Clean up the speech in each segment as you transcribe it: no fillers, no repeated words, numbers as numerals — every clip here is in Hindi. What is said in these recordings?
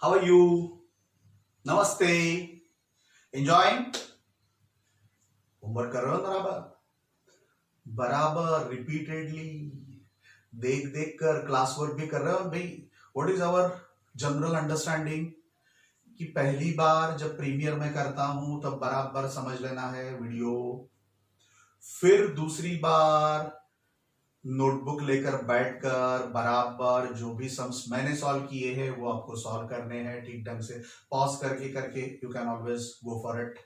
How are you? Namaste. Enjoying? Homework कर रहे हो बराबर बराबर रिपीटेडली देख देख कर क्लास वर्क भी कर रहे हो भाई. What is our general understanding कि पहली बार जब प्रीमियर में करता हूं तब बराबर समझ लेना है वीडियो. फिर दूसरी बार नोटबुक लेकर बैठकर बराबर जो भी सम्स मैंने सॉल्व किए हैं वो आपको सॉल्व करने हैं ठीक ढंग से. पॉज करके करके you can always go for it.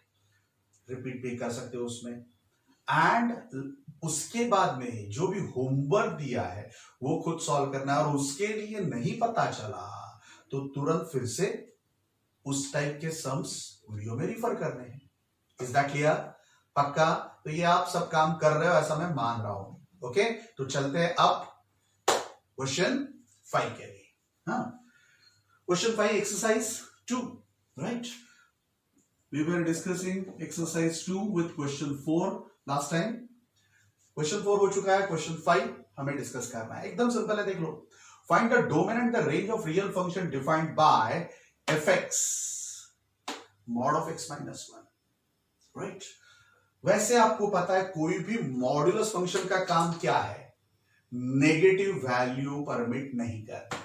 Repeat भी कर सकते हो उसमें. एंड उसके बाद में जो भी होमवर्क दिया है वो खुद सॉल्व करना है. और उसके लिए नहीं पता चला तो तुरंत फिर से उस टाइप के सम्स वीडियो में रिफर करने हैं. Is that clear? पक्का? तो ये आप सब काम कर रहे हो ऐसा मैं मान रहा हूं. ओके तो चलते हैं अब क्वेश्चन 5 के लिए. हाँ, question 5 exercise 2, right? We were discussing exercise 2 with question 4 last time. Question 4 हो चुका है. Question 5 हमें डिस्कस करना है. एकदम सिंपल है, देख लो. Find the domain and the range of real function defined by fx mod of x minus 1. Right? वैसे आपको पता है कोई भी मॉड्यूलस फंक्शन का काम क्या है? नेगेटिव वैल्यू परमिट नहीं करता.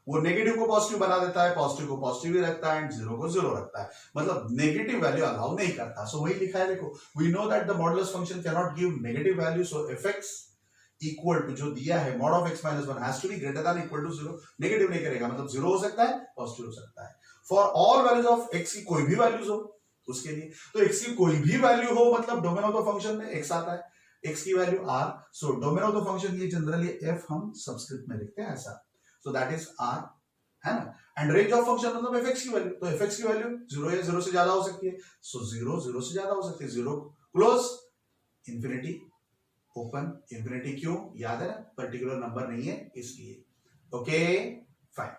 वो नेगेटिव को पॉजिटिव बना देता है, पॉजिटिव को पॉजिटिव ही रखता है एंड जीरो को जीरो रखता है. मतलब नेगेटिव वैल्यू अलाउ नहीं करता. सो वही लिखा है, देखो. We know that the modulus function can not give negative value. So fx equal to जो दिया है mod of x minus 1 has to be greater than equal to 0. Negative नहीं करेगा, मतलब जीरो हो सकता है, पॉजिटिव हो सकता है. For all values of x की कोई भी वैल्यूज हो उसके लिए. तो x की कोई भी वैल्यू हो मतलब डोमेन ऑफ द फंक्शन में x आता है. x की value r. So domain of the function ये जनरली f हम सबस्क्रिप्ट में लिखते हैं ऐसा. सो दैट इज r, है ना. एंड रेंज ऑफ फंक्शन मतलब fx की वैल्यू. तो fx की वैल्यू 0 या 0 से ज्यादा हो सकती है. सो 0 0 से ज्यादा हो सकती है. 0 क्लोज, इंफिनिटी ओपन. इंफिनिटी क्यों? याद है ना, पर्टिकुलर नंबर नहीं है इसलिए. Okay fine.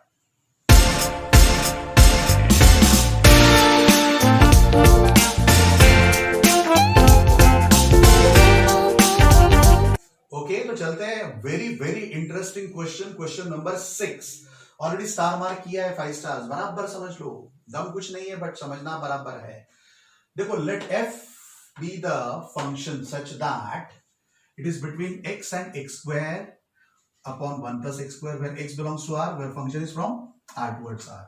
ओके तो चलते हैं. Very very interesting question. Question number 6 already star mark किया है. 5 स्टार्स. बराबर समझ लो. दम कुछ नहीं है बट समझना बराबर है. देखो, late f be the function such that it is between x and x square upon 1 plus x square where x belongs to r, where function is from r towards r.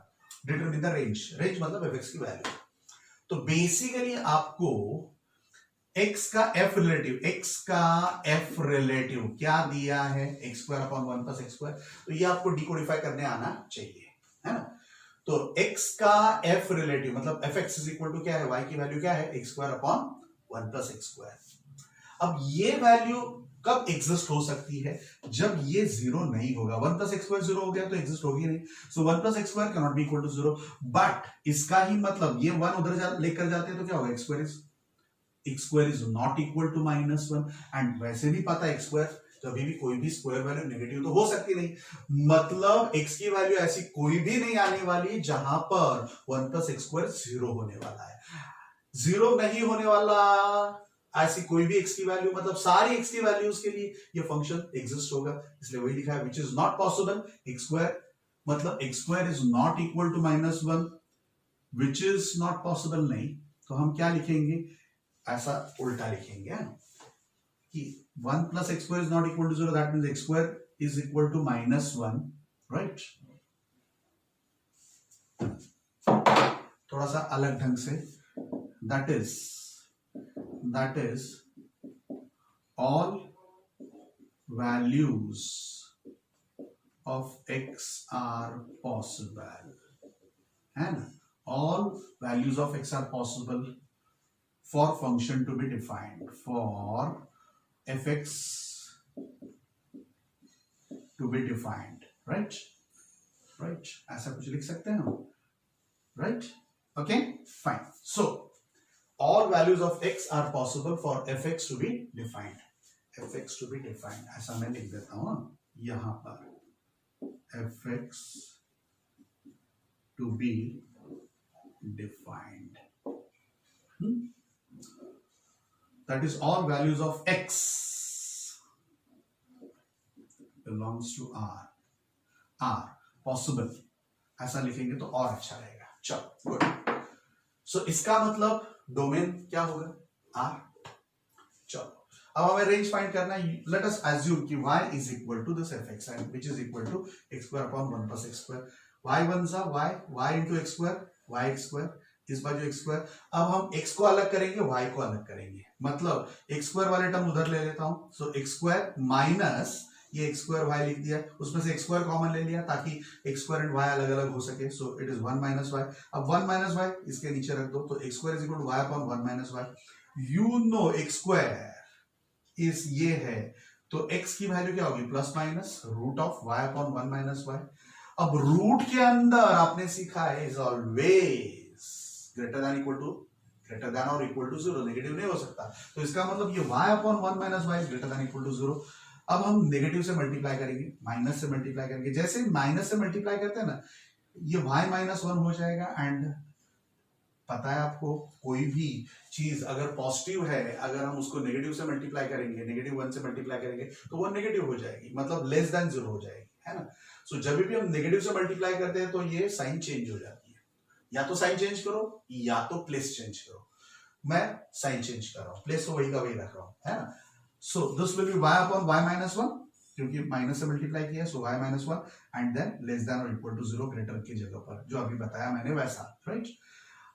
Determine the range. Range मतलब fx की वैल्यू. तो बेसिकली आपको x का f रिलेटिव क्या दिया है? x square upon 1 plus x square. तो ये आपको डिकोडिफाई करने आना चाहिए, है ना. तो x का f रिलेटिव मतलब fx इज इक्वल टू क्या है? y की वैल्यू क्या है? x square upon 1 plus x square. अब ये वैल्यू कब एग्जिस्ट हो सकती है? जब ये जीरो नहीं होगा. 1 प्लस एक्स स्क्वायर जीरो हो गया तो एग्जिस्ट होगी नहीं. So 1 plus x square can not be equal to zero. But इसका ही मतलब ये 1 उधर लेकर जाते हैं तो क्या होगा? x square is not equal to minus 1. And वैसे भी पता है x square कभी भी कोई भी स्क्वायर वैल्यू नेगेटिव तो हो सकती नहीं. मतलब x की वैल्यू ऐसी कोई भी नहीं आने वाली जहां पर 1 प्लस एक्स स्क्वायर जीरो होने वाला है. जीरो नहीं होने वाला ऐसी कोई भी x की वैल्यू मतलब सारी x की वैल्यूज के लिए ये फंक्शन एग्जिस्ट होगा. इसलिए वही लिखा है which is not possible. x square मतलब x square is not equal to minus 1, which is not possible नहीं. तो हम क्या लिखेंगे? ऐसा उल्टा लिखेंगे कि 1 plus x square is not equal to 0. That means x square is equal to minus 1, right. थोड़ा सा अलग ढंग से. That is all values of x are possible, है ना. All values of x are possible for function to be defined, for fx to be defined, right? ऐसा कुछ लिख सकते हैं हम, right? Okay, fine. So all values of x are possible for fx to be defined. fx to be defined ऐसा मैं लिख देता हूं यहां पर. fx to be defined. That is all values of x belongs to r possible. ऐसा लिखेंगे तो और अच्छा रहेगा। चलो गुड। सो इसका मतलब डोमेन क्या होगा आर। चलो अब हमें रेंज फाइंड करना है। लेट अस अज्यूम कि y is equal to this fx and which is equal to x square upon 1 plus x square। y one सा y into x square, y x square, इस बाजू x square। अब हम x को अलग करेंगे, y को अलग करेंगे, मतलब x square वाले टर्म उधर ले लेता हूं। सो x square माइनस ये x square y लिख दिया, उसमें से x square कॉमन ले लिया ताकि x square एंड y अलग अलग हो सके। So it is 1 minus y। अब 1 माइनस y इसके नीचे रख दो, तो x square is equal to y upon 1 minus y। You know x square इस ये है, तो x की वैल्यू क्या होगी plus minus root of y upon 1 minus y। अब रूट के अंदर आपने सीखा है is always greater than equal to, greater than और इक्वल टू जीरो, नेगेटिव नहीं हो सकता। तो इसका मतलब ये y upon 1 minus y is greater than equal to zero. अब हम नेगेटिव से मल्टीप्लाई करेंगे, माइनस से मल्टीप्लाई करेंगे। जैसे माइनस से मल्टीप्लाई करते हैं ना, ये y माइनस 1 हो जाएगा। एंड पता है आपको कोई भी चीज अगर पॉजिटिव है, अगर हम उसको नेगेटिव से मल्टीप्लाई करेंगे, नेगेटिव 1 से मल्टीप्लाई करेंगे तो वो नेगेटिव हो जाएगी, मतलब लेस देन जीरो हो जाएगी, है ना। सो जब भी हम नेगेटिव से मल्टीप्लाई करते हैं तो ये साइन चेंज हो जाती है। या तो साइन चेंज करो या तो प्लेस चेंज करो। मैं साइन चेंज कर रहा हूं, प्लेस तो वही का वही रख रहा हूं, है ना। So this will be y upon y minus 1, क्योंकि माइनस से मल्टीप्लाई किया, सो y minus 1 and than less than और इक्वल टू जीरो, ग्रेटर की जगह पर जो अभी बताया मैंने वैसा, राइट।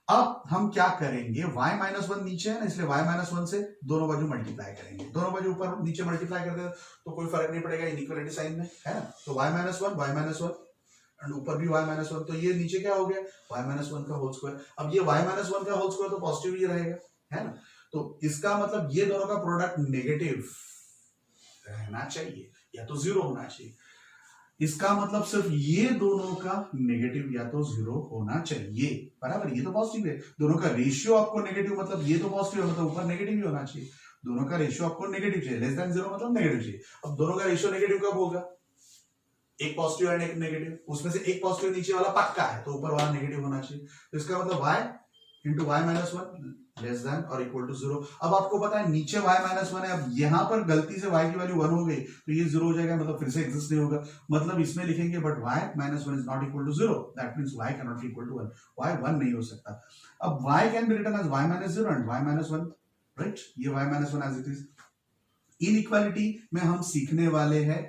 अब हम क्या करेंगे, y माइनस 1 नीचे है ना, इसलिए y माइनस 1 से दोनों बाजू मल्टीप्लाई करेंगे। दोनों बाजू ऊपर नीचे मल्टीप्लाई करते हैं तो कोई फर्क नहीं पड़ेगा इनइक्वालिटी साइन में, है ना। तो y माइनस 1 एंड ऊपर भी y माइनस 1, तो ये नीचे क्या हो गया y माइनस 1 का होल स्क्वायर। अब ये y माइनस 1 का होल स्क्वायर तो पॉजिटिव ही रहेगा, है ना। तो इसका मतलब ये दोनों का प्रोडक्ट नेगेटिव रहना चाहिए या तो जीरो होना चाहिए। इसका मतलब सिर्फ ये दोनों का नेगेटिव या तो जीरो होना चाहिए, बराबर। ये तो पॉजिटिव है, दोनों का रेशियो आपको नेगेटिव, मतलब ये तो पॉजिटिव है, मतलब ऊपर नेगेटिव ही होना चाहिए। दोनों का रेशियो आपको नेगेटिव चाहिए, लेस देन जीरो मतलब नेगेटिव चाहिए। अब दोनों का रेशियो नेगेटिव कब होगा, एक पॉजिटिव एंड एक नेगेटिव, उसमें से एक पॉजिटिव नीचे वाला पक्का है तो ऊपर वाला नेगेटिव होना चाहिए। तो इसका मतलब y into y minus 1 less than और इक्वल टू जीरो। अब आपको पता है नीचे y माइनस 1 है, अब यहां पर गलती से y की वैल्यू 1 हो गई तो ये जीरो हो जाएगा, मतलब फिर से एग्जिस्ट नहीं होगा। मतलब इसमें लिखेंगे but y minus 1 is not equal to zero, that means y can not be equal to 1, y 1 नहीं हो सकता। अब y can be written as y minus 0 and y minus 1, right. ये y minus 1 as it is. Inequality में हम सीखने वाले हैं,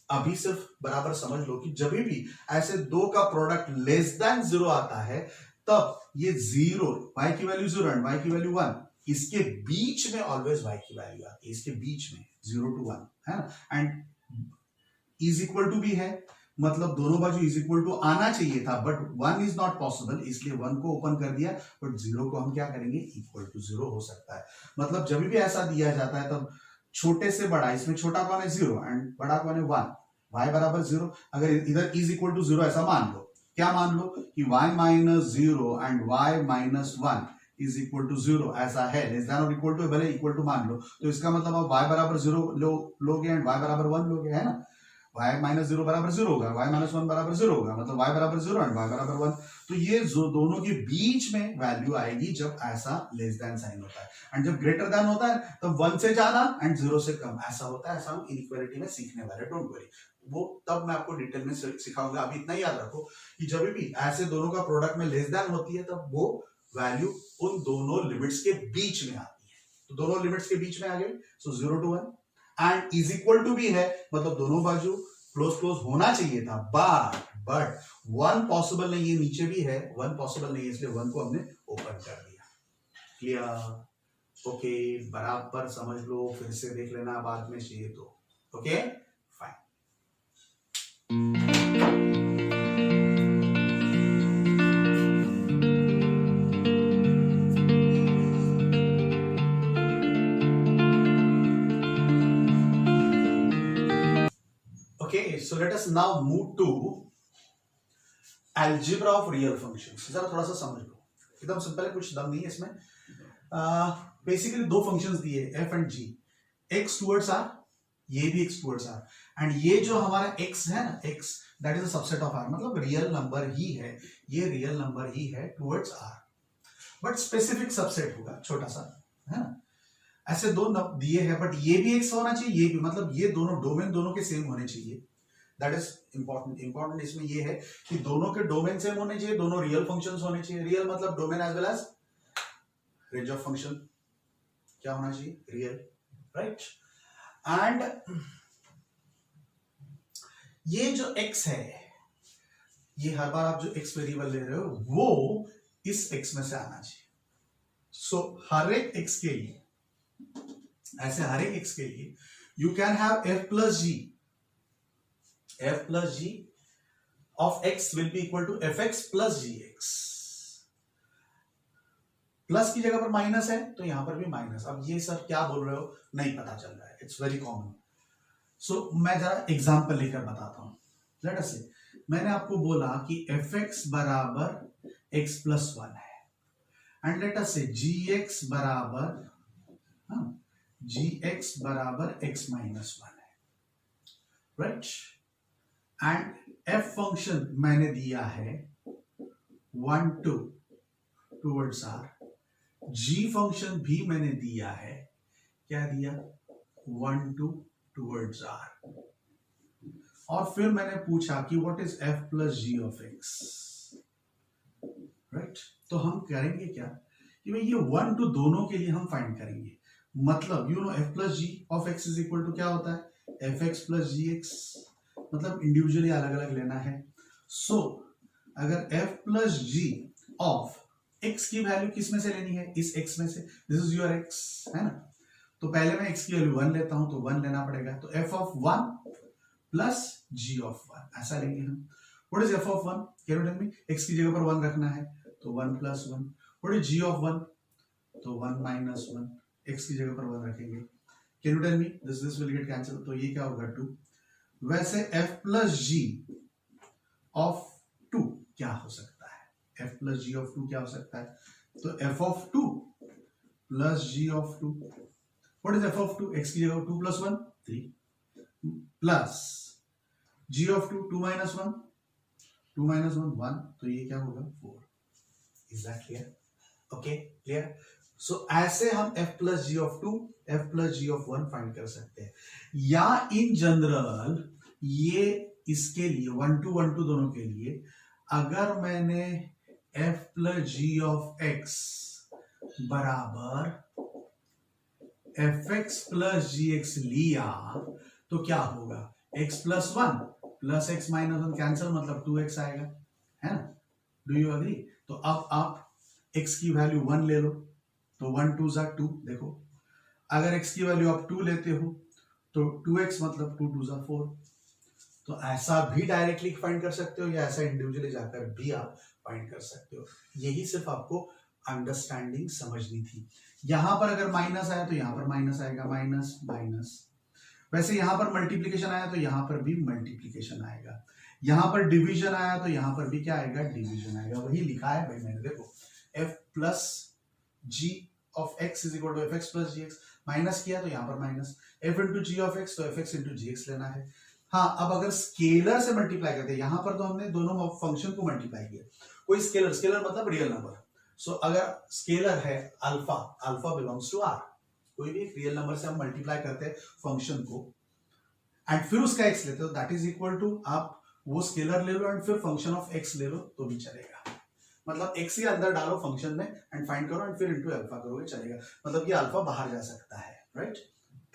अभी सिर्फ बराबर समझ लो कि जब भी ऐसे दो का प्रोडक्ट लेस देन जीरो आता है तब ये जीरो, y की वैल्यू 0 एंड y की वैल्यू 1, इसके बीच में ऑलवेज y की वैल्यू आती है, इसके बीच में 0 to 1, है ना। एंड इज इक्वल टू भी है, मतलब दोनों बाजू इज इक्वल टू आना चाहिए था, बट 1 इज नॉट पॉसिबल, इसलिए 1 को ओपन कर दिया, बट 0 को हम क्या करेंगे, इक्वल टू 0 हो सकता है। मतलब जब भी ऐसा दिया जाता है तब छोटे से बड़ा, इसमें छोटा कौन है 0 एंड बड़ा कौन है 1, y बराबर 0। अगर इधर इज इक्वल टू 0 ऐसा मान लो, क्या मान लो कि y minus 0 and y minus 1 is equal to 0 ऐसा है, लेस देन और इक्वल टू, भले इक्वल टू मान लो, तो इसका मतलब आप y बराबर 0 लोगे एंड y बराबर 1 लोगे, है ना। y माइनस 0 बराबर 0 होगा, y माइनस 1 बराबर 0 होगा, मतलब y बराबर 0 एंड y बराबर 1। तो ये जो दोनों के बीच में वैल्यू आएगी जब ऐसा लेस देन साइन होता है, एंड जब ग्रेटर देन होता है तब 1 से ज्यादा एंड 0 से कम ऐसा होता है। ऐसा हम इनइक्वालिटी में सीखने वाले, डोंट वरी, वो तब मैं आपको डिटेल में सिखाऊंगा। अभी इतना याद रखो कि जब भी ऐसे दोनों का प्रोडक्ट में लेस देन होती है तब वो वैल्यू उन दोनों लिमिट्स के बीच में आती है। तो दोनों लिमिट्स के बीच में आ गई, so 0 to 1 and is equal to भी है, मतलब दोनों बाजू क्लोज क्लोज होना चाहिए था, बट 1 पॉसिबल नहीं है, नीचे भी है 1 पॉसिबल नहीं है, इसलिए 1 को हमने ओपन कर दिया। क्लियर, ओके, बराबर समझ लो, फिर से देख लेना बाद में चाहिए तो, okay fine. Okay, so let us now move to algebra of real functions। जरा थोड़ा सा समझ लो, एकदम सिंपल है, कुछ दम नहीं है इसमें। बेसिकली दो फंक्शंस दिए f and g, x towards r, ये भी x टुवर्ड्स r, एंड ये जो हमारा x है ना, x that is a subset of r, मतलब रियल नंबर ही है, ये रियल नंबर ही है towards r, but specific subset होगा छोटा सा, है ना। ऐसे दो दिए हैं, बट ये भी x होना चाहिए, ये भी, मतलब ये दोनों डोमेन दोनों के सेम होने चाहिए, दैट इज इंपॉर्टेंट इसमें ये है कि दोनों के डोमेन सेम होने चाहिए, दोनों रियल फंक्शंस होने चाहिए। रियल मतलब domain as well as range of function क्या होना चाहिए, रियल, राइट। एंड ये जो x है, ये हर बार आप जो x वेरिएबल ले रहे हो वो इस x में से आना चाहिए। सो हर एक x के लिए, ऐसे हर एक x के लिए you can have f plus g of x will be equal to fx plus gx। Plus की जगह पर माइनस है तो यहां पर भी माइनस। अब ये सब क्या बोल रहे हो नहीं पता चल रहा है, इट्स वेरी कॉमन। सो मैं जरा एग्जांपल लेकर बताता हूं। लेट अस से मैंने आपको बोला कि fx बराबर x प्लस 1 है, एंड लेट अस से gx बराबर x माइनस 1 है, राइट। एंड f फंक्शन मैंने दिया है 1 2 टुवर्ड्स r, g फंक्शन भी मैंने दिया है, क्या दिया 1 2 टुवर्ड्स r। और फिर मैंने पूछा कि what is f plus g of x, right. तो हम करेंगे क्या कि भाई ये 1 2 दोनों के लिए हम फाइंड करेंगे। मतलब you know f plus g of x is equal to क्या होता है fx प्लस gx, मतलब इंडिविजुअली अलग अलग लेना है। सो अगर f plus g of x की वैल्यू किस में से लेनी है, इस x में से, दिस इज योर x है ना। तो पहले मैं x की वैल्यू 1 लेता हूं तो 1 लेना पड़ेगा, तो f of 1 plus g of 1 ऐसा लेंगे हम। What is f of 1, can you tell me, x की जगह पर 1 रखना है तो 1 plus 1। What is g of 1, तो 1 माइनस 1, x की जगह पर 1 रखेंगे। Can you tell me, this will get cancel, तो ये क्या होगा 2। वैसे f प्लस g ऑफ 2 क्या हो सकता है, f प्लस g ऑफ 2 क्या हो सकता है, तो f of 2 plus g of 2। What is f of 2, x की जगह 2 plus 1 3 plus g of 2 2 minus 1 2 minus 1 1, तो ये क्या होगा 4। Is that clear, okay clear. So ऐसे हम f plus g of 2 f plus g of 1 find कर सकते हैं। या इन जनरल ये इसके लिए 1 2 दोनों के लिए अगर मैंने f plus g of x बराबर fx प्लस gx लिया तो क्या होगा, x plus 1 plus x minus 1 cancel, मतलब 2x आएगा, है ना। Do you agree. तो अब आप x की वैल्यू 1 ले लो तो 1 2 जा 2, देखो अगर x की वैल्यू आप 2 लेते हो तो 2x मतलब 2 2 जा 4। तो ऐसा भी डायरेक्टली फाइंड कर सकते हो या ऐसा इंडिविजुअली जाकर भी आप फाइंड कर सकते हो। यही सिर्फ आपको अंडरस्टैंडिंग समझनी थी। यहां पर अगर माइनस आया तो यहां पर माइनस आएगा, माइनस माइनस। वैसे यहां पर मल्टीप्लिकेशन आया तो यहां पर भी मल्टीप्लिकेशन आएगा। यहां पर डिवीजन आया तो यहां पर भी क्या आएगा, डिवीजन आएगा। वही लिखा है भाई मैंने, देखो f plus g of x is equal to fx plus gx। Minus किया तो यहां पर minus, f into G of x तो fx इंटू gx लेना है। हाँ, अब अगर स्केलर से मल्टीप्लाई करते हैं, यहां पर तो हमने दोनों फंक्शन को मल्टीप्लाई किया। कोई स्केलर, स्केलर मतलब रियल नंबर। सो अगर स्केलर है alpha, alpha belongs to R, कोई भी एक रियल नंबर से हम मल्टीप्लाई करते हैं फंक्शन को एंड फिर उसका x लेते हो, दैट इज इक्वल टू आप वो स्केलर ले लो एंड फिर फंक्शन ऑफ x ले लो तो भी चलेगा। मतलब x के अंदर डालो फंक्शन में एंड फाइंड करो एंड फिर इनटू अल्फा करोगे, चलेगा। मतलब ये अल्फा बाहर जा सकता है, right.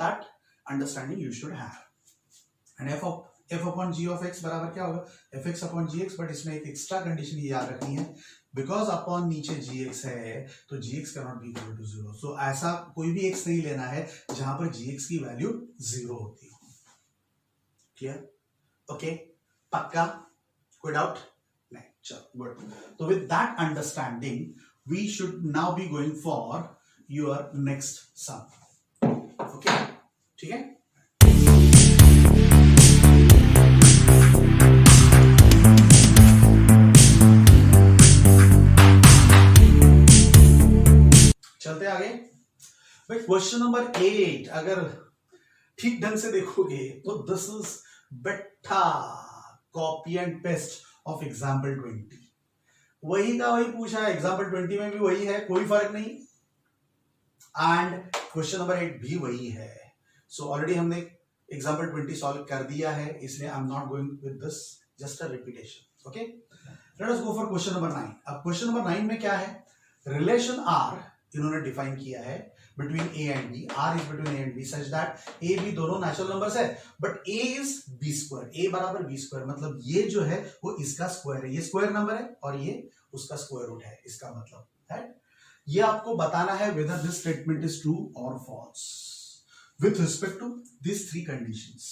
That understanding you should have. And f upon g of x बराबर क्या होगा, fx अपॉन gx। बट इसमें एक एक्स्ट्रा कंडीशन ये याद रखनी है, बिकॉज अपॉन नीचे gx है तो gx can not be equal to 0। So ऐसा कोई भी x नहीं लेना है जहां पर gx की वैल्यू 0 होती हो। क्लियर, ओके, पक्का, कोई डाउट नहीं, चलो गुड। तो with that understanding we should now be going for your next sum. Okay, ठीक है। चलते आगे भाई। क्वेश्चन नंबर 8 अगर ठीक ढंग से देखोगे तो दिस इज बेटा copy and paste of example 20। वही का वही पूछा है, एग्जाम्पल 20 में भी वही है, कोई फर्क नहीं। एंड क्वेश्चन नंबर 8 भी वही है। सो ऑलरेडी हमने एग्जाम्पल 20 सॉल्व कर दिया है, इसलिए I am not going with this, just a repetition. Okay, late us go for question number 9. अब क्वेश्चन नंबर 9 में क्या है, रिलेशन आर इन्होंने डिफाइन किया है between A and B. R is between A and B such that A B दोनों नेचुरल नंबर्स है, but A is B square. A बराबर बी स्क्वायर, मतलब ये जो है वो इसका स्क्वायर है, ये स्क्वायर नंबर है और ये उसका स्क्वायर रूट है. इसका मतलब है ये आपको बताना है whether this statement is true or false with respect to these three conditions.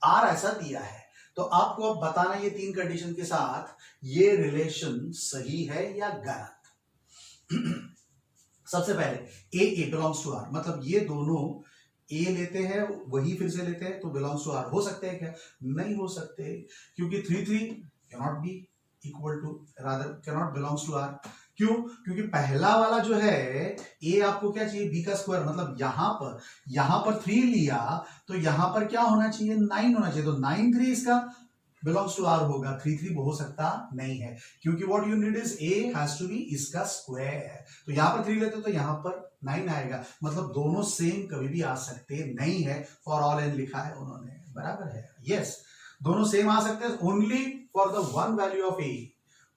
R ऐसा दिया है तो आपको अब बताना ये तीन कंडीशन के साथ ये रिलेशन सही है या गलत. सबसे पहले ए बिलोंग्स टू आर, मतलब ये दोनों ए लेते हैं वही फिर से लेते हैं तो बिलोंग्स टू आर हो सकते हैं क्या? नहीं हो सकते, क्योंकि 3 cannot be equal to, rather cannot belongs to R. क्यों? क्योंकि पहला वाला जो है ए आपको क्या चाहिए, बी का स्क्वायर, मतलब यहां पर 3 लिया तो यहां पर क्या होना चाहिए, 9 होना चाहिए. तो 9 3 इसका बिलोंग्स टू आर होगा, 3 3 हो सकता नहीं है, क्योंकि what you need is A has to be इसका स्क्वायर. तो यहां पर 3 लेते तो यहां पर 9 आएगा, मतलब दोनों सेम कभी भी आ सकते नहीं है. फॉर ऑल एन लिखा है उन्होंने, बराबर है. यस, दोनों सेम आ सकते हैं only for the one value of A.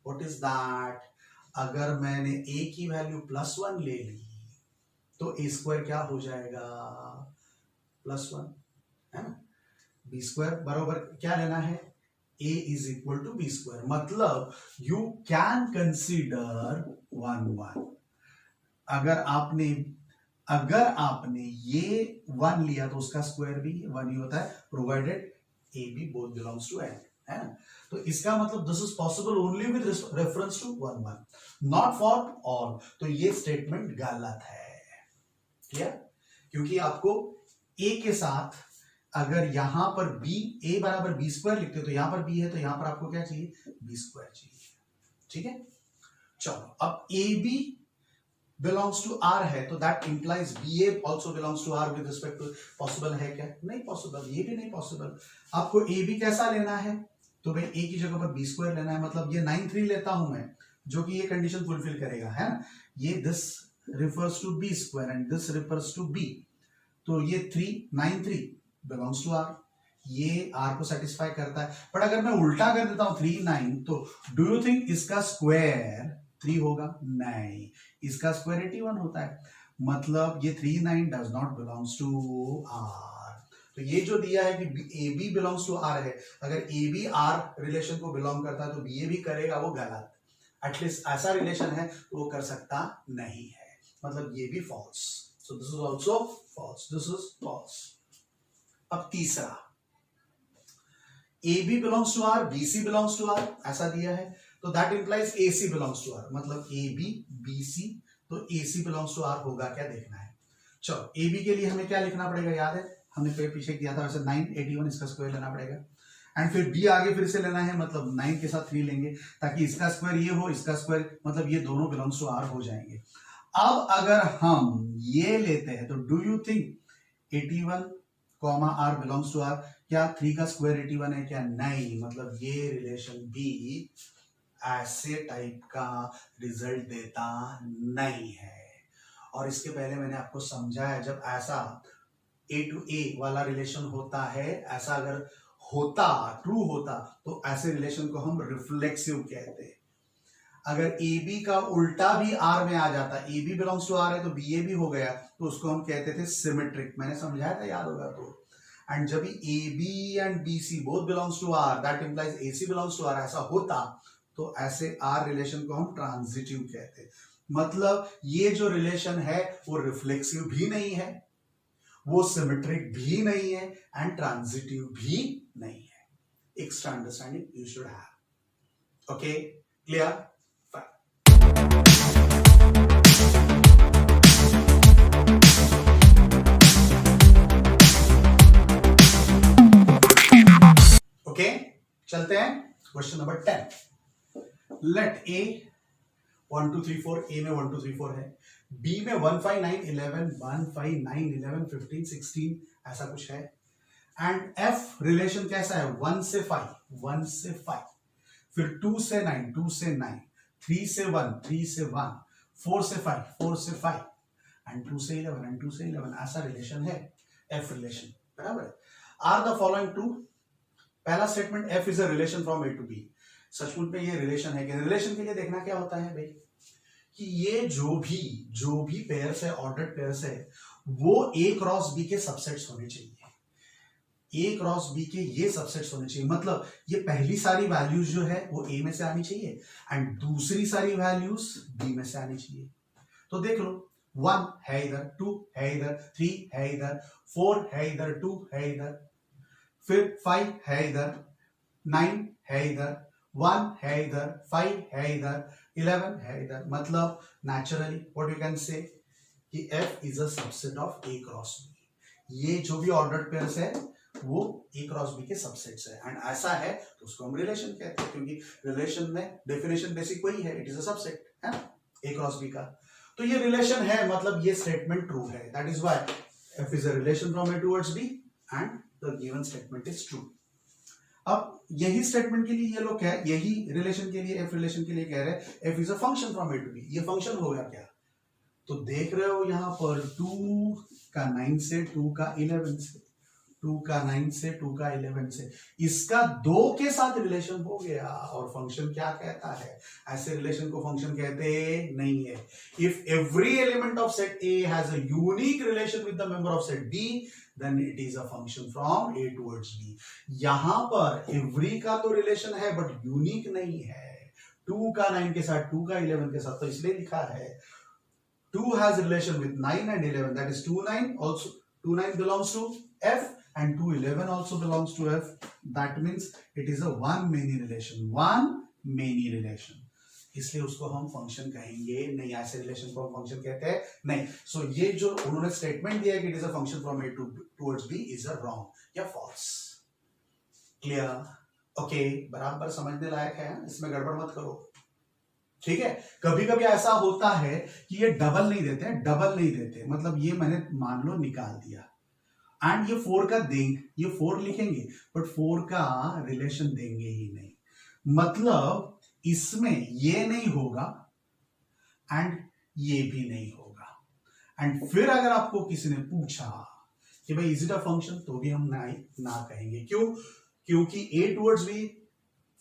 What is that? अगर मैंने a की वैल्यू +1 ले ली तो a स्क्वायर क्या हो जाएगा, +1 है ना. बी स्क्वायर बराबर क्या लेना है, a is equal to B square, मतलब यू कैन कंसीडर 1 1. अगर आपने ये 1 लिया तो उसका स्क्वायर भी 1 ही होता है, provided a b both belongs to n, है ना. तो इसका मतलब this is possible only with reference to 1 1, not for all. तो ये स्टेटमेंट गलत है. क्लियर? क्योंकि आपको a के साथ अगर यहां पर b a बराबर बी स्क्वायर लिखते हो तो यहां पर b है तो यहां पर आपको क्या चाहिए, बी स्क्वायर चाहिए. ठीक है, चलो अब A B belongs to R है तो that implies BA also belongs to R with respect to, possible है क्या? नहीं पॉसिबल, ये भी नहीं पॉसिबल. आपको AB कैसा लेना है, तो भाई A की जगह पर B स्क्वायर लेना है, मतलब ये 9 3 लेता हूं मैं जो कि ये कंडीशन फुलफिल करेगा, है ना. ये this refers to B square and this refers to B, तो ये 9 3 belongs to R, ये R को सेटिस्फाई करता है. बट अगर मैं उल्टा कर देता हूं 3 9, तो डू यू थिंक इसका स्क्वायर 3 होगा? नहीं, इसका स्क्वायर 81 होता है, मतलब ये 3 9 does not belongs to R. तो ये जो दिया है कि A B belongs to R है, अगर ए बी आर रिलेशन को बिलोंग करता है तो बी ए भी करेगा, वो गलत. एटलीस्ट ऐसा रिलेशन है तो वो कर सकता नहीं है, मतलब ये भी false. So this is also false, this is false. अब तीसरा, A B belongs to R, B C belongs to R, ऐसा दिया है तो that implies A C belongs to R, मतलब ए बी बी सी, तो A C belongs to R होगा क्या, देखना है. चलो ए बी के लिए हमें क्या लिखना पड़ेगा, याद है हमने पीछे किया था वैसे 981 इसका स्क्वायर लेना पड़ेगा, एंड फिर बी आगे फिर से लेना है, मतलब 9 के साथ 3 लेंगे ताकि इसका स्क्वायर ये हो, इसका स्क्वायर, मतलब ये दोनों बिलोंग्स टू आर हो जाएंगे. अब अगर हम ये लेते हैं तो do you think 81 comma R belongs to R, क्या 3 का स्क्वायर 81 है क्या? नहीं, मतलब ये रिलेशन भी ऐसे टाइप का रिजल्ट देता नहीं है. और इसके पहले मैंने आपको समझाया, जब ऐसा ए टू ए वाला रिलेशन होता है, ऐसा अगर होता, ट्रू होता, तो ऐसे रिलेशन को हम रिफ्लेक्सिव कहते हैं. अगर ए बी का उल्टा भी आर में आ जाता, A B belongs to R है तो बी ए भी हो गया, तो उसको हम कहते थे सिमेट्रिक. मैंने समझाया था, याद होगा तो. एंड जब A B and B C both belongs to R, that implies A C belongs to R, ऐसा होता तो ऐसे आर रिलेशन को हम ट्रांजिटिव कहते हैं. मतलब ये जो रिलेशन है वो रिफ्लेक्सिव भी नहीं है, वो सिमेट्रिक भी नहीं है, एंड ट्रांजिटिव भी नहीं है. Extra understanding you should have. Okay, clear? Okay, चलते हैं क्वेश्चन नंबर 10. लेट ए 1 2 3 4, ए में 1 2 3 4 है, बी में 1 5 9 11 1 5 9 11 15 16 ऐसा कुछ है, एंड एफ रिलेशन कैसा है, 1 से 5 1 से 5, फिर 2 से 9 2 से 9, 3 से 1 3 से 1, 4 से 5 4 से 5, एंड 2 से 11 एंड 2 से 11, ऐसा रिलेशन है एफ रिलेशन, बराबर. Are the following true? पहला statement F is a relation from A to B, सचमुच में ये रिलेशन है कि रिलेशन के लिए देखना क्या होता है भाई कि ये जो भी पेयर्स है, ऑर्डर्ड पेयर्स है, वो ए क्रॉस बी के सबसेट्स होने चाहिए। ए क्रॉस बी के ये सबसेट्स होने चाहिए, मतलब ये पहली सारी वैल्यूज जो है वो ए में से आनी चाहिए एंड दूसरी सारी वैल्यूज बी में से आनी चाहिए। तो देख लो 1 है इधर, 2 है इधर, 3 है इधर, 4 है इधर, 2 है इधर, फिर 5 है इधर, 9 है इधर, 1 है इधर, 5 है इधर, 11 है इधर। मतलब naturally what you can say कि f is a subset of a cross b। ये जो भी ऑर्डर्ड पेयर्स है वो a क्रॉस b के सबसेट्स है एंड ऐसा है तो उसको हम रिलेशन कहते हैं, क्योंकि रिलेशन में डेफिनेशन बेसिक वही है, इट इज अ सबसेट है ना a क्रॉस b का। तो ये रिलेशन है, मतलब ये स्टेटमेंट ट्रू है, that is why f is a relation from a towards b and the given statement is true. अब यही स्टेटमेंट के लिए ये लोग क्या है, यही रिलेशन के लिए, एफ रिलेशन के लिए कह रहे हैं F is a function from A to B. ये फंक्शन होगा क्या? तो देख रहे हो यहां पर 2 का 9 से 2 का 11 से, 2 का 9 से 2 का 11 से, इसका 2 के साथ रिलेशन हो गया। और फंक्शन क्या कहता है? ऐसे रिलेशन को फंक्शन कहते नहीं है। If every element of set A has a unique relation with the member of set B, then it is a function from A towards B। यहां पर every का तो रिलेशन है बट यूनिक नहीं है। 2 का 9 के साथ, 2 का 11 के साथ, तो इसलिए लिखा है 2 has relation with 9 and 11, that is 2 9 also, 2 9 belongs to F and 2 11 also belongs to F, that means it is a one many relation, one many relation। इसलिए उसको हम फंक्शन कहेंगे नहीं, ऐसे रिलेशन को हम फंक्शन कहते हैं नहीं। सो ये जो उन्होंने स्टेटमेंट दिया कि it is a function from A towards B is a wrong या फॉल्स। क्लियर? ओके, बराबर समझने लायक है, इसमें गड़बड़ मत करो, ठीक है। कभी कभी ऐसा होता है कि ये डबल नहीं देते, डबल नहीं देते, मतलब ये मैंने मान लो निकाल दिया एंड ये 4 का देंगे, ये 4 लिखेंगे बट 4 का रिलेशन देंगे ही नहीं, मतलब इसमें ये नहीं होगा एंड ये भी नहीं होगा। एंड फिर अगर आपको किसी ने पूछा कि भाई इज इट अ फंक्शन, तो भी हम ना कहेंगे। क्यों? क्योंकि ए टुवर्ड्स बी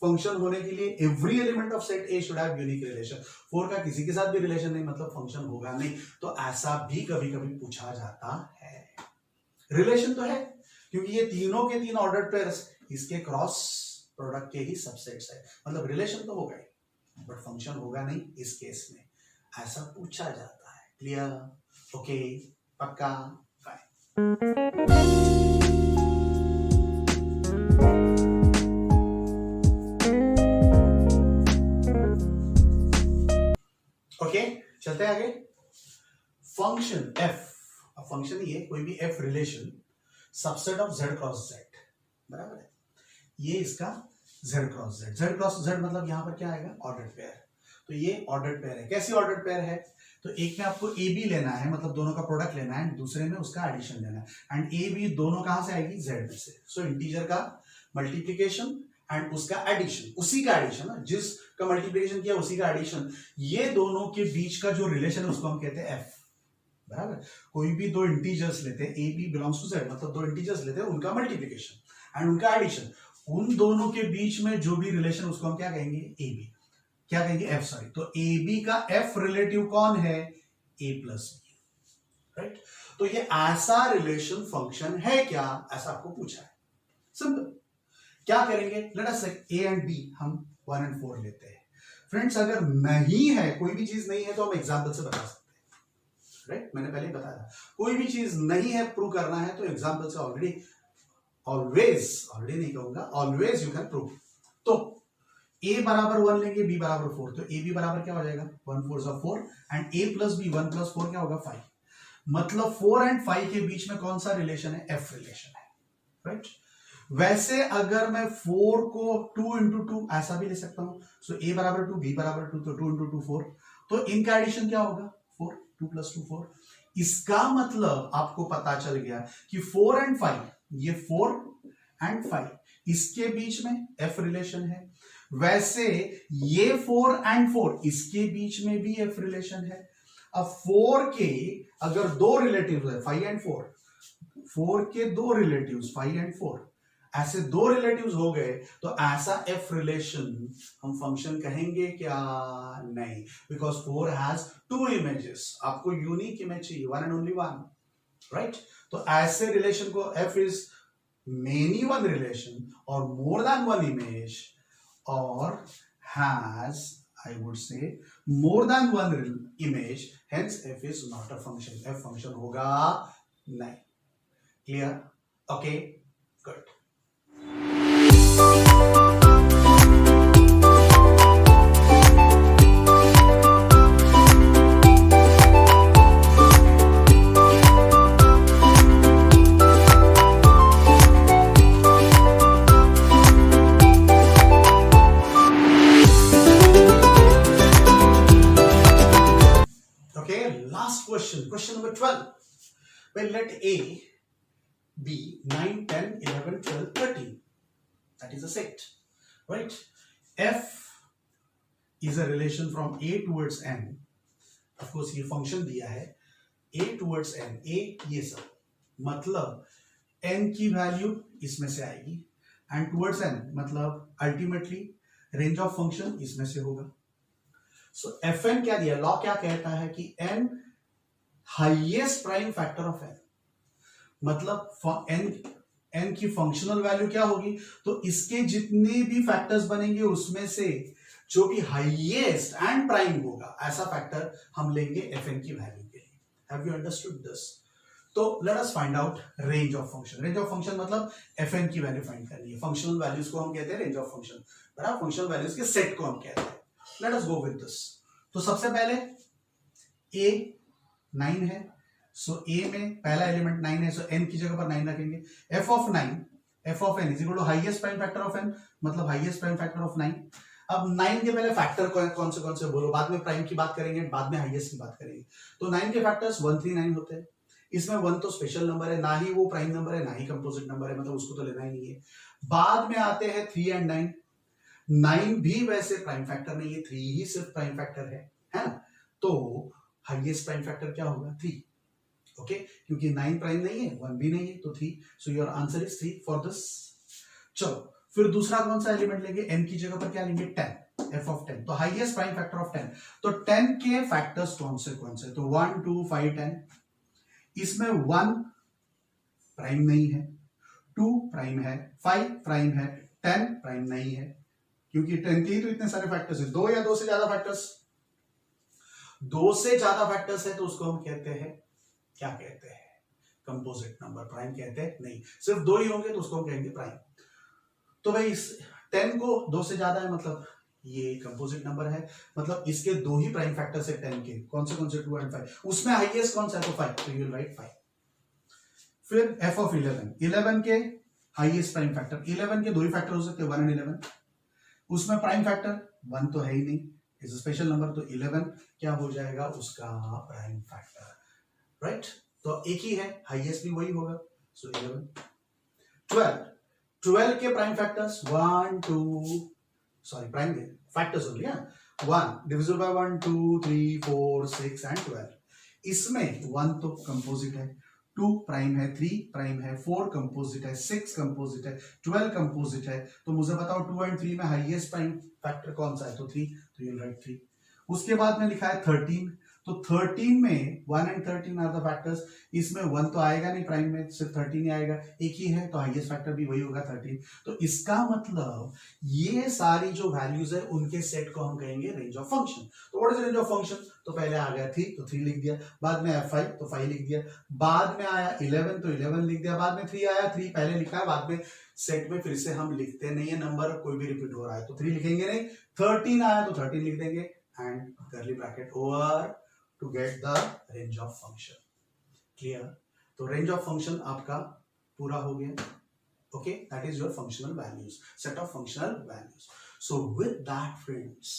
फंक्शन होने के लिए every element of set A should have unique relation. 4 का किसी के साथ भी रिलेशन नहीं, मतलब फंक्शन होगा नहीं। तो ऐसा भी कभी कभी पूछा जाता है। रिलेशन तो है क्योंकि ये तीनों के तीन ऑर्डर्ड पेयर्स इसके क्रॉस प्रोडक्ट के ही सबसेट्स है, मतलब रिलेशन तो होगा ही बट फंक्शन होगा नहीं इस केस में, ऐसा पूछा जाता है। क्लियर? ओके, पक्का? फाइन। ओके, चलते हैं आगे। फंक्शन एफ, फंक्शन ही है कोई भी F relation, subset of Z cross Z, बराबर है। ये इसका z cross z, z cross z मतलब यहां पर क्या आएगा? Ordered pair. तो ये ऑर्डर्ड पेयर है। कैसी ऑर्डर्ड पेयर है? तो एक में आपको ए बी लेना है, मतलब दोनों का प्रोडक्ट लेना है, दूसरे में उसका एडिशन लेना है एंड ए बी दोनों कहां से आएगी? z में से। सो इंटीजर का मल्टीप्लीकेशन एंड उसका एडिशन, उसी का एडिशन, जिसका मल्टीप्लीकेशन किया उसी का एडिशन, ये दोनों के बीच का जो रिलेशन है उसको हम कहते हैं एफ, बराबर। कोई भी दो इंटीजर्स लेते हैं, A B belongs to Z, मतलब दो इंटीजर्स लेते हैं, उनका मल्टीप्लीकेशन एंड उनका एडिशन, उन दोनों के बीच में जो भी रिलेशन उसको हम क्या कहेंगे? A B. क्या कहेंगे? F, sorry. तो ए बी का एफ रिलेटिव कौन है? A plus B, right. तो ये ऐसा रिलेशन फंक्शन है क्या, ऐसा आपको पूछा है। सिंपल, क्या करेंगे? लेट अस से ए एंड बी हम 1 and 4 लेते हैं। फ्रेंड्स, अगर नहीं है, कोई भी चीज नहीं है, तो हम एग्जाम्पल से बता सकते हैं, राइट। मैंने पहले बताया कोई भी चीज नहीं है, प्रूव करना है, तो एग्जाम्पल से ऑलवेज नहीं कहूंगा, ऑलवेज यू कैन प्रूव। तो a बराबर 1 लेंगे, b बराबर 4, तो a b बराबर क्या हो जाएगा? 1 4 4 and a plus b 1 plus 4 क्या होगा? 5। मतलब 4 एंड 5 के बीच में कौन सा रिलेशन है? f रिलेशन है, राइट। वैसे अगर मैं 4 को 2 into 2 ऐसा भी ले सकता हूं, सो a बराबर 2 b बराबर 2, तो 2 into 2 4, तो इनका एडिशन क्या होगा? 4, 2 plus 2 4। इसका मतलब आपको पता चल गया कि 4 and 5, ये 4 and 5 इसके बीच में f रिलेशन है। वैसे ये 4 and 4 इसके बीच में भी f रिलेशन है। अब 4 के अगर दो रिलेटिव है 5 and 4, 4 के दो रिलेटिव्स 5 एंड 4, ऐसे दो रिलेटिव्स हो गए तो ऐसा एफ रिलेशन हम फंक्शन कहेंगे क्या? नहीं, बिकॉज 4 हैज 2 इमेजेस। आपको यूनिक इमेज चाहिए, one and only one, right? तो ऐसे रिलेशन को F is many one relation और मोर देन वन इमेज और has, I would say, more than one image, hence f is not a function. f function होगा नहीं। Clear? Okay, good. Question number 12. Well, let A be 9, 10, 11, 12, 13. That is a set, right? F is a relation from A towards N. Of course, ये function दिया है A towards N. A ये सब, मतलब N की वैल्यू इसमें से आएगी and towards N मतलब ultimately range of function इसमें से होगा। So Fn क्या दिया? लॉ क्या कहता है कि N highest prime factor of N, मतलब एन की फंक्शनल वैल्यू क्या होगी? तो इसके जितने भी फैक्टर्स बनेंगे उसमें से जो भी हाईएस्ट एंड प्राइम होगा ऐसा फैक्टर हम लेंगे एफ एन की वैल्यू के लिए। Have you understood this? तो let us find out range of function. Range of function मतलब एफ एन की वैल्यू फाइंड करनी है। फंक्शनल वैल्यूज को हम कहते हैं रेंज ऑफ फंक्शन, बराबर? फंक्शनल वैल्यूज के सेट को हम कहते हैं। Let us go with this. तो सबसे पहले ए 9 है, सो ए में पहला एलिमेंट 9 है, सो n की जगह पर 9 रखेंगे। f of 9, f of n is equal to highest prime factor of n, मतलब हाईएस्ट प्राइम फैक्टर ऑफ 9। अब 9 के पहले फैक्टर कौन से बोलो, बाद में प्राइम की बात करेंगे, बाद में हाईएस्ट की बात करेंगे। तो 9 के फैक्टर्स 1, 3, 9 होते हैं। इसमें 1 तो स्पेशल नंबर है, ना ही वो प्राइम नंबर है ना ही कंपोजिट नंबर है, मतलब उसको तो लेना ही नहीं है। बाद में आते हैं 3 एंड 9। 9 भी वैसे प्राइम फैक्टर नहीं है, 3 ही सिर्फ प्राइम फैक्टर है ना? तो हाईएस्ट प्राइम फैक्टर क्या होगा? 3। ओके, क्योंकि 9 प्राइम नहीं है, 1 भी नहीं है, तो 3। So your answer is 3 for this. चलो फिर दूसरा कौन सा एलिमेंट लेंगे? n की जगह पर क्या लेंगे? 10, f ऑफ 10। तो हाईएस्ट प्राइम फैक्टर ऑफ 10, तो 10 के फैक्टर्स कौन से? तो 1, 2, 5, 10। इसमें 1 प्राइम नहीं है, 2 प्राइम है, 5 प्राइम है, 10 प्राइम नहीं है, क्योंकि 10 के ही तो इतने सारे फैक्टर्स है। 2 या 2 से ज्यादा फैक्टर्स, 2 से ज्यादा फैक्टर्स है तो उसको हम कहते हैं, क्या कहते हैं? Composite number. प्राइम कहते हैं नहीं। सिर्फ 2 ही होंगे तो उसको हम कहेंगे प्राइम। तो भाई इस 10 को 2 से ज्यादा है, मतलब ये कंपोजिट नंबर है, मतलब इसके 2 ही प्राइम फैक्टर्स है 10 के। कौन से? 2 एंड 5। उसमें हाईएस्ट कौन सा है? तो 5, तो यू विल राइट 5। फिर f ऑफ 11 के हाईएस्ट प्राइम फैक्टर, 11 के 2 ही फैक्टर हो सकते हैं, 1 एंड 11। उसमें प्राइम फैक्टर 1 तो है ही नहीं, इज अ स्पेशल नंबर, तो 11 क्या हो जाएगा? उसका प्राइम फैक्टर, राइट? तो एक ही है, हाईएस्ट भी वही होगा, सो 11। 12 के prime factors 1, 2, sorry prime factors only, 1 divisible by 1, 2, 3, 4, 6 and 12। इसमें 1 तो कंपोजिट है, 2 प्राइम है, 3 प्राइम है, 4 कंपोजिट है, 6 कंपोजिट है, 12 कंपोजिट है। तो मुझे बताओ 2 एंड 3 में हाईएस्ट प्राइम फैक्टर कौन सा है? तो 3, तो यू विल राइट 3। उसके बाद में लिखा है 13, तो 13 में 1 एंड 13 आर द फैक्टर्स। इसमें 1 तो आएगा नहीं प्राइम में, सिर्फ 13 ही आएगा, एक ही है, तो हाईएस्ट फैक्टर भी वही होगा 13। तो इसका मतलब ये सारी जो वैल्यूज है उनके सेट को हम कहेंगे रेंज ऑफ फंक्शन। तो what is range of function? तो पहले आ गया 3, तो 3 लिख दिया, बाद में 5 तो 5 लिख दिया, बाद में आया 11 तो 11 लिख दिया, बाद में 3 आया, 3 पहले लिखा है, बाद में सेट में फिर से हम लिखते नहीं है नंबर, कोई भी रिपीट हो रहा है तो 3 लिखेंगे नहीं। 13 आया तो 13 लिख देंगे and curly bracket over to get the range of function. Clear? तो range of function आपका पूरा हो गया. Okay, that is your functional values, set of functional values. So with that, friends,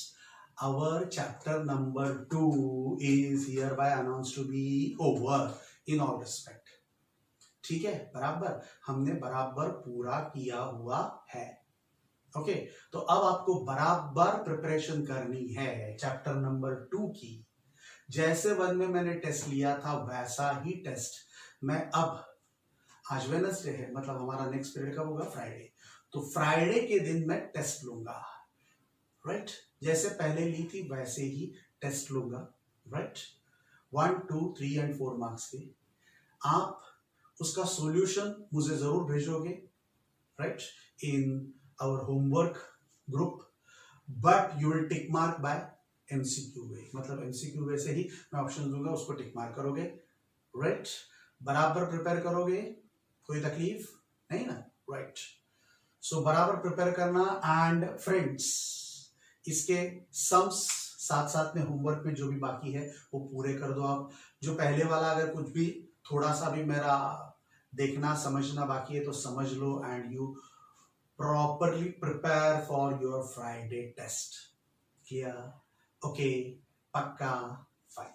our chapter number 2 is hereby announced to be over in all respect. ठीक है, बराबर हमने बराबर पूरा किया हुआ है. ओके, तो अब आपको बराबर प्रिपरेशन करनी है चैप्टर नंबर 2 की. जैसे 1 में मैंने टेस्ट लिया था वैसा ही टेस्ट मैं अब आज वेडनेसडे है, मतलब हमारा नेक्स्ट पीरियड कब होगा? फ्राइडे। तो फ्राइडे के दिन मैं टेस्ट लूंगा, राइट? जैसे पहले ली थी वैसे ही टेस्ट लूंगा, राइट? 1, 2, 3 एंड 4 मार्क्स के। आप उसका सॉल्यूशन मुझे जरूर भेजोगे, right, in our homework group, but you will tick mark by MCQ way, मतलब एमसीक्यू वे से ही मैं ऑप्शन दूंगा, उसको टिक मार्क करोगे, राइट? बराबर प्रिपेयर करोगे, कोई तकलीफ नहीं ना, राइट? सो बराबर प्रिपेयर करना। एंड फ्रेंड्स, इसके सम्स साथ साथ में होमवर्क में जो भी बाकी है वो पूरे कर दो आप। जो पहले वाला अगर कुछ भी थोड़ा सा भी मेरा देखना समझना बाकी है तो समझ लो, and you properly prepare for your Friday test. Clear? Okay, पक्का, फाइन।